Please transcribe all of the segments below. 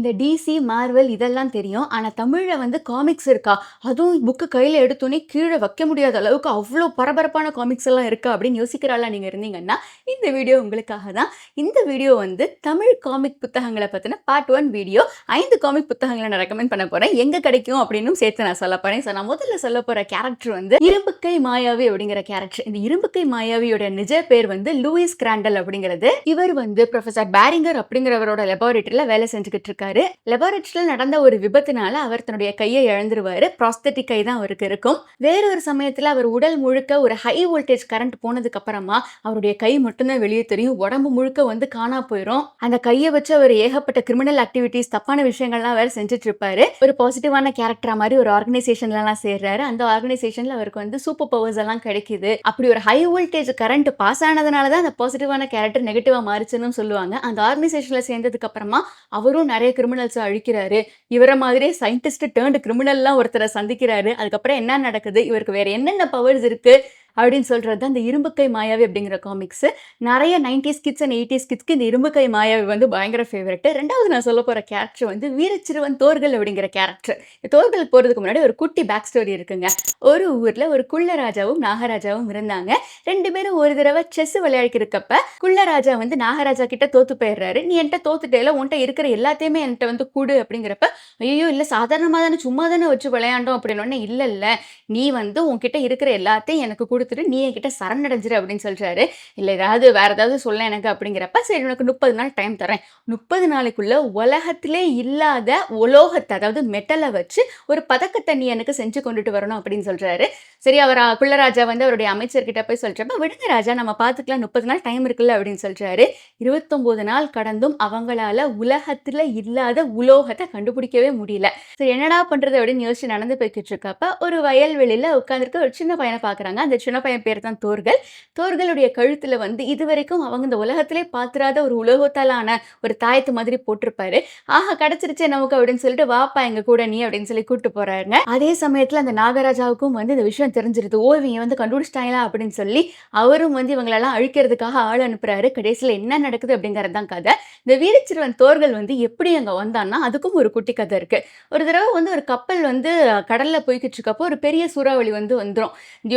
இந்த DC, Marvel இதெல்லாம் தெரியும். ஆனா தமிழ்ல வந்து காமிக்ஸ் இருக்கா? அதுவும் புக்கு கையில எடுத்தோனே கீழ வைக்க முடியாத அளவுக்கு அவ்ளோ பரபரப்பான காமிக்ஸ் எல்லாம் இருக்கா? அப்படின்னு யோசிக்கிற ஆளா நீங்க இருந்தீங்கன்னா, இந்த வீடியோ உங்களுக்காக தான். இந்த வீடியோ வந்து தமிழ் காமிக் புத்தகங்கள பத்தின பார்ட் 1 வீடியோ. 5 காமிக் புத்தகங்கள நான் ரெக்கமெண்ட் பண்ண போறேன். எங்க கிடைக்கும் அப்படின்னும் சேர்த்து நான் சொல்லப் போறேன். நான் முதல்ல சொல்லப் போற கேரக்டர் வந்து இரும்புக்கை மாயாவி அப்படிங்கிற கேரக்டர். இந்த இரும்புக்கை மாயாவியோட நிஜ பேர் வந்து லூயிஸ் கிராண்டல் அப்படிங்கிறது. இவர் வந்து புரொஃபசர் பேரிங்கர் அப்படிங்கிறவரோட லெபார்டரியில வேலை செஞ்சுக்கிட்டு இருக்காரு. லெபார்டரியில நடந்த ஒரு விபத்துனால அவர் தன்னுடைய கையை இழந்துருவாரு. ப்ராஸ்தெட்டிக் கை தான் அவருக்கு இருக்கும். வேறொரு சமயத்துல அவர் உடல் முழுக்க ஒரு ஹை வோல்டேஜ் கரண்ட் போனதுக்கு அப்புறமா அவருடைய கை மட்டும்தான் வெளியே தெரியும். உடம்பு முழுக்க வந்து காணா போயிரும். அந்த கையை வச்சு அவர் ஏகப்பட்ட கிரிமினல் ஆக்டிவிட்டிஸ், தப்பான விஷயங்கள்லாம் வேற செஞ்சுட்டு இருப்பாரு. ஒரு பாசிட்டிவான கேரக்டரா மாதிரி ஒரு ஆர்கனைசேஷன்ல எல்லாம் சேர்றாரு. அந்த ஆர்கனைசேஷன்ல அவருக்கு வந்து சூப்பர் பவர்ஸ் எல்லாம் கிடைக்குது. அப்படி ஒரு ஹை வோல்டேஜ் கரண்ட் பாஸ் ஆனதுனால தான் அந்த பாசிட்டிவான கேரக்டர் நெகட்டிவா மாறிச்சுன்னு சொல்லுவாங்க. அந்த ஆர்கனைசேஷன்ல சேர்ந்ததுக்கு அப்புறமா அவரும் நிறைய கிரிமினல்ஸ் அழிக்கிறாரு. இவர மாதிரியே சயின்டிஸ்ட் டர்ன்டு கிரிமினல்லாம் ஒருத்தரை சந்திக்கிறாரு. அதுக்கப்புறம் என்ன நடக்குது, இவருக்கு வேற என்னென்ன பவர்ஸ் இருக்கு அப்படின்னு சொல்றது தான் இந்த இரும்புக்கை மாயாவி அப்படிங்கிற காமிக்ஸ். நிறைய 90s கிட்ஸ் அண்ட் 80s கிட்ஸ்க்கு இந்த இரும்புக்கை மாயாவி வந்து பயங்கர ஃபேவரட். ரெண்டாவது நான் சொல்ல போற கேரக்டர் வந்து வீரச்சிறுவன் தோர்கள் அப்படிங்கிற கேரக்டர். தோர்கள் போறதுக்கு முன்னாடி ஒரு குட்டி பேக் ஸ்டோரி இருக்குங்க. ஒரு ஊர்ல ஒரு குள்ளராஜாவும் நாகராஜாவும் இருந்தாங்க. ரெண்டு பேரும் ஒரு தடவை செஸ் விளையாடிக்கிறப்ப குள்ளராஜா வந்து நாகராஜா கிட்ட தோத்து போயிடுறாரு. நீ என்கிட்ட தோத்துட்டேல, உன்கிட்ட இருக்கிற எல்லாத்தையுமே என்கிட்ட வந்து கூடு அப்படிங்கிறப்ப, ஐயோ இல்ல சாதாரணமா தானே சும்மா தானே வச்சு விளையாண்டோம் அப்படின்னு. இல்ல நீ வந்து உன்கிட்ட இருக்கிற எல்லாத்தையும் எனக்கு கொடுத்துட்டு நீ என்கிட்ட சரணடைஞ்சிரு அப்படின்னு சொல்றாரு. இல்ல வேற ஏதாவது சொல்ல எனக்கு அப்படிங்கிறப்ப, சரி உனக்கு 30 நாள் டைம் தரேன். 30 நாளைக்குள்ள உலகத்திலே இல்லாத உலோகத்தை, அதாவது மெட்டலை வச்சு ஒரு பதக்கத்தை நீ எனக்கு செஞ்சு கொண்டுட்டு வரணும் அப்படின்னு சொல்றாரு. சரி, அவர் குள்ளராஜா வந்து அவருடைய அமைச்சர்கிட்ட போய் சொல்றப்ப, விடுங்க ராஜா நம்ம பார்த்துக்கலாம், 30 நாள் டைம் இருக்குல்ல அப்படின்னு சொல்றாரு. 29 நாள் கடந்தும் அவங்களால உலகத்துல இல்லாத உலோகத்தை கண்டுபிடிக்கவே முடியல. சரி என்னடா பண்றது அப்படின்னு யோசிச்சு நடந்து போய்கிட்டு இருக்கப்ப ஒரு வயல்வெளியில உட்கார்ந்துருக்க ஒரு சின்ன பையனை பாக்குறாங்க. அந்த சின்ன பையன் பேர் தான் தோர்கள். தோர்களுடைய கழுத்துல வந்து இதுவரைக்கும் அவங்க இந்த உலகத்திலே பாத்துறாத ஒரு உலோகத்தாலான ஒரு தாயத்து மாதிரி போட்டிருப்பாரு. ஆஹா கிடைச்சிருச்சு நமக்கு அப்படின்னு சொல்லிட்டு, வாப்பா எங்க கூட நீ அப்படின்னு சொல்லி கூட்டு போறாருங்க. அதே சமயத்துல அந்த நாகராஜாவுக்கும் வந்து இந்த விஷயம் தெரிஞ்சிருது. ஓ இவங்க வந்து கண்டுபிடிச்சிட்டாங்களா அப்படின்னு சொல்லி அவரும் வந்து இவங்களெல்லாம் அழிக்கிறதுக்காக ஆள் அனுப்புறாரு. கடைசியில என்ன நடக்குது அப்படிங்கிறது தான் கதை. இந்த வீரச்சிறுவன் தோர்கள் வந்து எப்படி அங்க வந்தான்னா அதுக்கும் ஒரு குட்டி கதை இருக்கு. ஒரு தடவை வந்து ஒரு கப்பல் வந்து கடல்ல போய்கிட்டு இருக்கப்போ ஒரு பெரிய சூறாவளி வந்து வந்துடும்.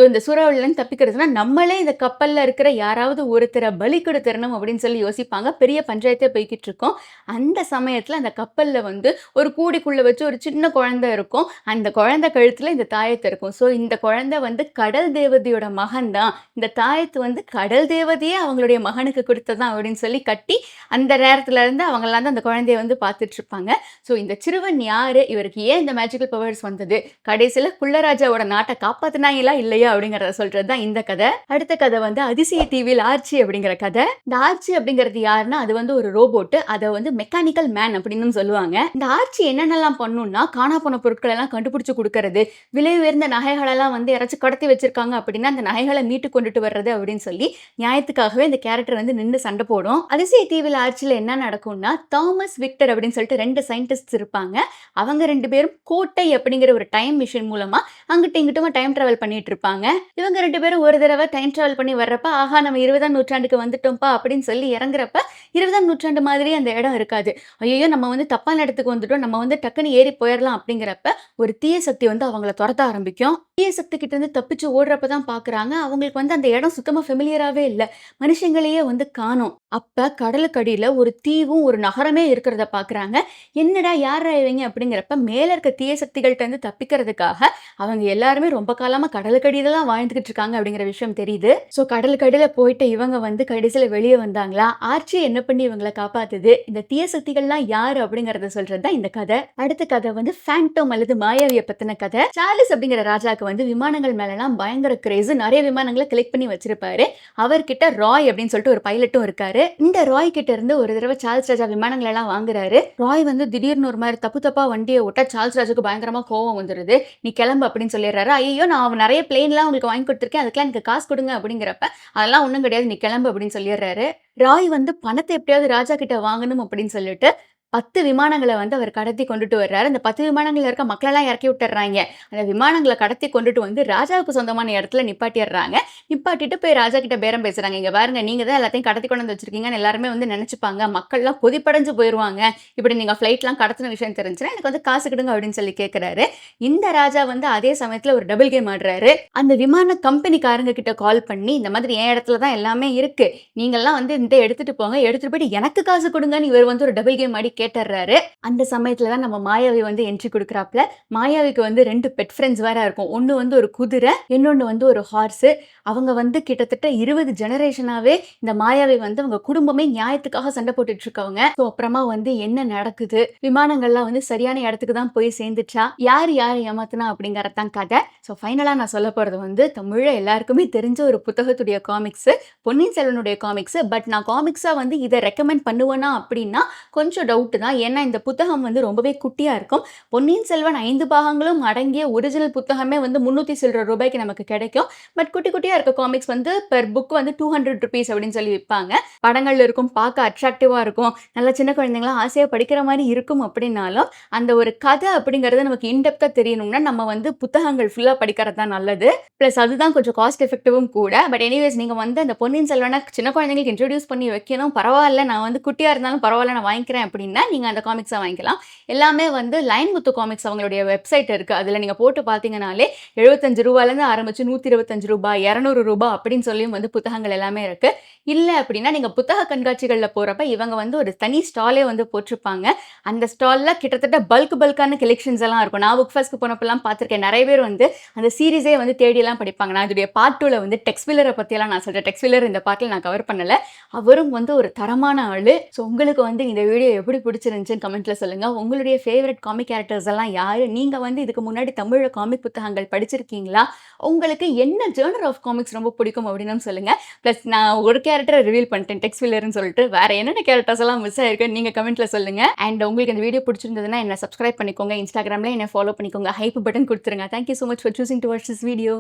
இந்த சூறாவளியிலேருந்து தப்பிக்கிறதுனா நம்மளே இந்த கப்பல்ல இருக்கிற யாராவது ஒருத்தரை பலி கொடுத்துடணும் அப்படின்னு சொல்லி யோசிப்பாங்க. பெரிய பஞ்சாயத்தே போய்கிட்டு இருக்கோம். அந்த சமயத்துல அந்த கப்பல்ல வந்து ஒரு கூடைக்குள்ள வச்சு ஒரு சின்ன குழந்தை இருக்கும். அந்த குழந்தை கழுத்துல இந்த தாயத்து இருக்கும். ஸோ இந்த குழந்தை வந்து கடல் தேவதையோட மகன் தான். இந்த தாயத்து வந்து கடல் தேவதையே அவங்களுடைய மகனுக்கு கொடுத்ததான் அப்படின்னு சொல்லி கட்டி, அந்த நேரத்துல இருந்து அவங்களாம் தான் அந்த குழந்தைய வந்து பார்த்துட்டு இருப்பாங்க. ஸோ இந்த சிறுவன் யாரு, இவருக்கு ஏன் இந்த மேஜிக்கல் பவர்ஸ் வந்தது, கடைசியில குள்ளராஜாவோட நாட்டை காப்பாத்தினாங்களா இல்லையா அப்படிங்கறத சொல்றது தான் இந்த கதை. அடுத்த கதை வந்து அதிசய தீவில் ஆர்ச்சி அப்படிங்கிற கதை. இந்த ஆர்ச்சி அப்படிங்கிறது யாருன்னா அது வந்து ஒரு ரோபோட். அதை வந்து மெக்கானிக்கல் மேன் அப்படின்னு சொல்லுவாங்க. இந்த ஆர்ச்சி என்னென்னலாம் பண்ணும்னா, காணா போன பொருட்கள் எல்லாம் கண்டுபிடிச்சு கொடுக்கறது, விலை உயர்ந்த நகைகளெல்லாம் வந்து யாராச்சும் கடத்தி வச்சிருக்காங்க அப்படின்னா அந்த நகைகளை மீட்டு கொண்டுட்டு வர்றது அப்படின்னு சொல்லி நியாயத்துக்காகவே இந்த கேரக்டர் வந்து நின்று சண்டை போடும். அதிசய தீவில் ஆர்ச்சியில என்ன நடக்கும்னா, தாமஸ் விக்டர் அப்படின்னு சொல்லிட்டு 2 சயின்டிஸ்ட் இருப்பாங்க. அவங்க 2 பேரும் கோட்டை அப்படிங்கிற ஒரு டைம் மிஷின் மூலமா அங்கிட்ட இங்கிட்டுமா டைம் டிராவல் பண்ணிட்டு இருப்பாங்க. இவங்க 2 பேரும் ஒரு தடவை டைம் டிராவல் பண்ணி வர்றப்ப, ஆஹா நம்ம 20ஆம் நூற்றாண்டுக்கு வந்துட்டோம்ப்பா அப்படின்னு சொல்லி இறங்குறப்ப 20ஆம் நூற்றாண்டு மாதிரி அந்த இடம் இருக்காது. ஐயோ நம்ம வந்து தப்பான இடத்துக்கு வந்துட்டோம், நம்ம வந்து டக்குன்னு ஏறி போயிடலாம் அப்படிங்கிறப்ப ஒரு தீய சக்தி வந்து அவங்கள துரத்த ஆரம்பிக்கும். தீய சக்தி கிட்ட இருந்து தப்பிச்சு ஓடுறப்ப தான் பாக்குறாங்க அவங்களுக்கு வந்து அந்த இடம் சுத்தமா ஃபெமிலியராகவே இல்லை. மனுஷங்களையே வந்து காணோம். அப்ப கடலுக்கடியில ஒரு தீவும் ஒரு நகரமே இருக்கிறத பாக்குறாங்க. என்னடா யாரா இவங்க அப்படிங்கிறப்ப, மேல இருக்க தீய சக்திகள்ட்ட இருந்து தப்பிக்கிறதுக்காக அவங்க எல்லாருமே ரொம்ப காலமா கடலுக்கடியில தான் வாழ்ந்துகிட்டு இருக்காங்க அப்படிங்கிற விஷயம் தெரியுது. சோ கடலுக்கடியில போயிட்டு இவங்க வந்து கடைசியில வெளியே வந்தாங்களா, ஆர்ச்சி என்ன பண்ணி இவங்களை காப்பாத்துது, இந்த தீய சக்திகள்லாம் யாரு அப்படிங்கறத சொல்றதுதான் இந்த கதை. அடுத்த கதை வந்து ஃபேண்டோம் அல்லது மாயாவியை பத்தின கதை. சார்லஸ் அப்படிங்கிற ராஜாக்கு வந்து விமானங்கள் மேலாம் பயங்கர கிரேஸ். நிறைய விமானங்களை கலெக்ட் பண்ணி வச்சிருப்பாரு. அவர்கிட்ட ராய் அப்படின்னு சொல்லிட்டு ஒரு பைலட்டும் இருக்காரு. இந்த ராய் கிட்ட இருந்து ஒரு தடவை சார்ல்ஸ் ராஜா விமானங்கள் எல்லாம் வாங்குறாரு. ராய் வந்து திடீர்னு ஒரு மாதிரி தப்பா வண்டியை ஓட்ட சார்ல்ஸ் ராஜுக்கு பயங்கரமா கோவம் வந்துருது. நீ கிளம்பு அப்படின்னு சொல்லிடுறாரு. ஐயோ நான் நிறைய பிளேன்லாம் உங்களுக்கு வாங்கி கொடுத்துருக்கேன், அதுக்கெல்லாம் எனக்கு காசு கொடுங்க அப்படிங்கிறப்ப, அதெல்லாம் ஒன்றும் கிடையாது நீ கிளம்பு அப்படின்னு சொல்லிடுறாரு. ராய் வந்து பணத்தை எப்படியாவது ராஜா கிட்ட வாங்கணும் அப்படின்னு சொல்லிட்டு 10 விமானங்கள வந்து அவர் கடத்தி கொண்டுட்டு வர்றாரு. அந்த 10 விமானங்கள்ல இருக்க மக்களெல்லாம் இறக்கி விட்டுர்றாய்ங்க. அந்த விமானங்கள கடத்தி கொண்டுட்டு வந்து ராஜாவுக்கு சொந்தமான இடத்துல நிப்பாட்டிர்றாங்க. நிப்பாட்டிட்டு போய் ராஜா கிட்ட பேரம் பேசுறாங்க. "இங்க பாருங்க, நீங்க தான் எல்லாத்தையும் கடத்தி கொண்டு வந்து வச்சிருக்கீங்கன்னு எல்லாருமே வந்து நெனச்சுப்பாங்க. மக்கள்லாம் கொதிப்படைஞ்சு போயிருவாங்க. இப்படி நீங்க ஃப்ளைட்லாம் கடத்துன விஷயம் தெரிஞ்சுச்சுன்னா, எனக்கு வந்து காசு குடுங்க" அப்படின்னு சொல்லி கேட்கறாரு. இந்த ராஜா வந்து அதே சமயத்துல ஒரு டபுள் கேம் ஆடுறாரு. அந்த விமான கம்பெனிக்காரங்க கிட்ட கால் பண்ணி, "இந்த மாதிரி என் இடத்துல தான் எல்லாமே இருக்கு. நீங்கலாம் வந்து இத எடுத்துட்டு போங்க. எடுத்துட்டு போயிட்டு எனக்கு காசு குடுங்கன்னு" இவர் வந்து ஒரு டபுள் கேம் ஆடி கேட்டர்றாரு. அந்த சமயத்துல தான் நம்ம மாயாவி வந்து என்ட்ரி குடுக்குறாப்ல. மாயாவிக்கு வந்து 2 பெட் ஃப்ரெண்ட்ஸ் வேற இருக்கும். ஒண்ணு வந்து ஒரு குதிரை, இன்னொன்னு வந்து ஒரு ஹார்ஸு. அவங்க வந்து கிட்டத்தட்ட 20 ஜெனரேஷனாவே இந்த மாயாவி வந்து அவங்க குடும்பமே நியாயத்துக்காக சண்டை போட்டுட்டு இருக்கவங்க. ஸோ அப்புறமா வந்து என்ன நடக்குது? விமானங்கள்லாம் வந்து சரியான இடத்துக்கு தான் போய் சேர்ந்துச்சா? யார் யார ஏமாத்துனா அப்படிங்கிறது தான் கதை. ஸோ ஃபைனலா நான் சொல்லப் போறது வந்து தமிழ்ல எல்லாருக்குமே தெரிஞ்ச ஒரு புத்தகத்துடைய காமிக்ஸு. பொன்னியின் செல்வனுடைய காமிக்ஸு. பட் நான் காமிக்ஸா வந்து இத ரெக்கமெண்ட் பண்ணுவேனா அப்படின்னா கொஞ்சம் டவுட் தான். ஏன்னா இந்த புத்தகம் வந்து ரொம்பவே குட்டியா இருக்கும். பொன்னியின் செல்வன் 5 பாகங்களும் அடங்கிய ஒரிஜினல் புத்தகமே வந்து 300 சில்லற ரூபாய்க்கு நமக்கு கிடைக்கும். பட் குட்டி குட்டியா இருக்க காமிக்ஸ் வந்து பெர் புக் வந்து ₹200 அப்படின்னு சொல்லி விப்பாங்க. படங்கள்ல இருக்கும், பார்க்க அட்ராக்டிவா இருக்கும். நல்லா சின்ன குழந்தைங்கலாம் ஆசையா படிக்கிற மாரி இருக்கும் அப்படின்னாலும், அந்த ஒரு கதை அப்படிங்கிறது நமக்கு இன் டெப்த்தா தெரியணும்னா, நம்ம வந்து புத்தகங்கள் ஃபுல்லா படிக்கிறது தான் நல்லது. பிளஸ் அதுதான் கொஞ்சம் காஸ்ட் எஃபெக்டிவும் கூட. பட் எனிவேஸ் நீங்க வந்து அந்த பொன்னியின் செல்வன சின்ன குழந்தைங்களுக்கு இன்ட்ரோடியூஸ் பண்ணி வைக்கணும். பரவால்ல, நான் வந்து குட்டியா இருந்தாலும் பரவால்ல நான் வாங்கிக்கிறேன் அப்படின்னா, நீங்க அந்த காமிக்ஸ வாங்கிக்கலாம். எல்லாமே வந்து லைன் முத்து காமிக்ஸ் அவங்களுடைய வெப்சைட் இருக்கு. அதுல நீங்க போட்டு பார்த்தீங்கனாலே ₹75லேருந்து ஆரம்பிச்சு ₹125, ₹200 அப்படின்னு சொல்லியும் வந்து புத்தகங்கள் எல்லாமே இருக்கு. இல்ல அப்படின்னா, நீங்க புத்தக கண்காட்சிகள்ல போறப்ப இவங்க வந்து ஒரு தனி ஸ்டாலே வந்து போட்டிருப்பாங்க. அந்த ஸ்டால்ல கிட்டத்தட்ட பல்க்கான கலெக்ஷன்ஸ் எல்லாம் இருக்கும். நான் புக் ஃபேர்ஸ்க்கு போனப்பலாம் பார்த்துருக்கேன். நெறைய பேர் வந்து அந்த சீரிஸே வந்து தேடிலாம் படிப்பாங்க. நான் இதோடைய பார்ட் 2ல வந்து டெக்ஸ் வில்லர பத்தியெல்லாம் நான் சொல்றேன். டெக்ஸ் வில்லர் இந்த பார்ட்ல நான் கவர் பண்ணல. அவரும் வந்து ஒரு தரமான ஆளு. ஸோ உங்களுக்கு வந்து இந்த வீடியோ எப்படி பிடிச்சிருந்துச்சுன்னு கமெண்ட்ல சொல்லுங்க. உங்களுடைய ஃபேவரைட் காமிக் கேரக்டர்ஸ் எல்லாம் யாரு? நீங்க வந்து இதுக்கு முன்னாடி தமிழ்ல காமிக் புத்தகங்கள் படிச்சிருக்கீங்களா? உங்களுக்கு என்ன ஜர்னர் ஆஃப் காமிக்ஸ் ரொம்ப பிடிக்கும் அப்படின்னும் சொல்லுங்க. பிளஸ் நான் ஒரு கேரக்டர ரிவீல் பண்ணிட்டேன் டெக்ஸ் வில்லர்ன்னு சொல்லிட்டு. வேற என்னென்ன கேரக்டர்ஸ் எல்லாம் மிஸ் ஆயிருக்குன்னு நீங்க கமெண்ட்ல சொல்லுங்க. அண்ட் உங்களுக்கு இந்த வீடியோ பிடிச்சிருந்ததுன்னா என்ன சப்ஸ்கிரைப் பண்ணிக்கோங்க. இன்ஸ்டாகிராம்ல என்ன ஃபாலோ பண்ணிக்கோங்க. ஹைப் பட்டன் குடுத்துருங்க. Thank you so much for choosing to watch this video.